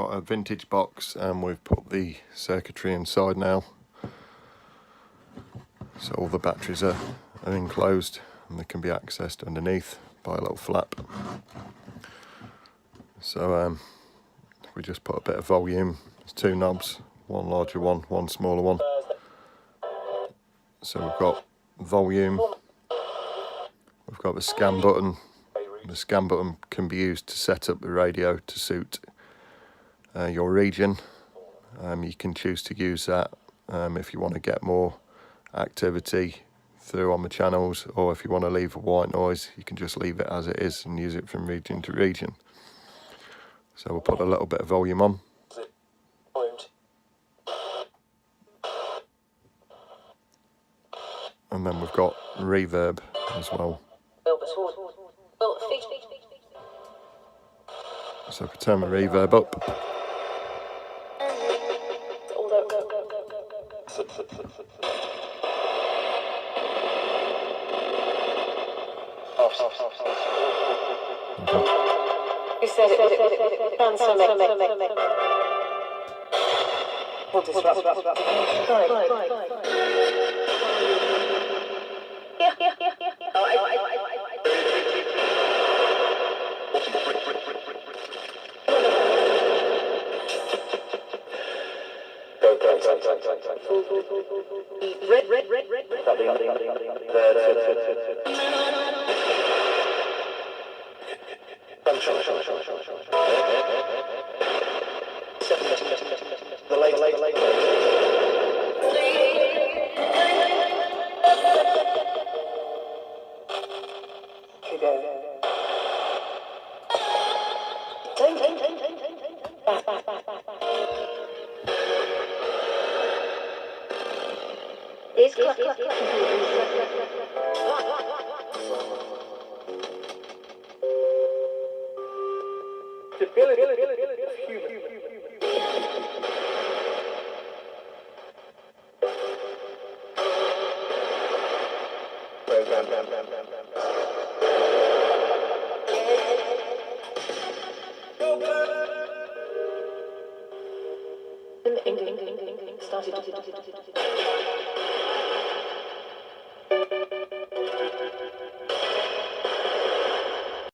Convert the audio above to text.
got a vintage box and we've put the circuitry inside now. So all the batteries are enclosed and they can be accessed underneath by a little flap. So we just put a bit of volume. There's two knobs, one larger one, one smaller one. So we've got volume, we've got the scan button. The scan button can be used to set up the radio to suit your region. You can choose to use that if you want to get more activity through on the channels, or if you want to leave a white noise, you can just leave it as it is and use it from region to region. So we'll put a little bit of volume on. And then we've got reverb as well. So if we turn the reverb up, You said it sounds so will disrupt. Started.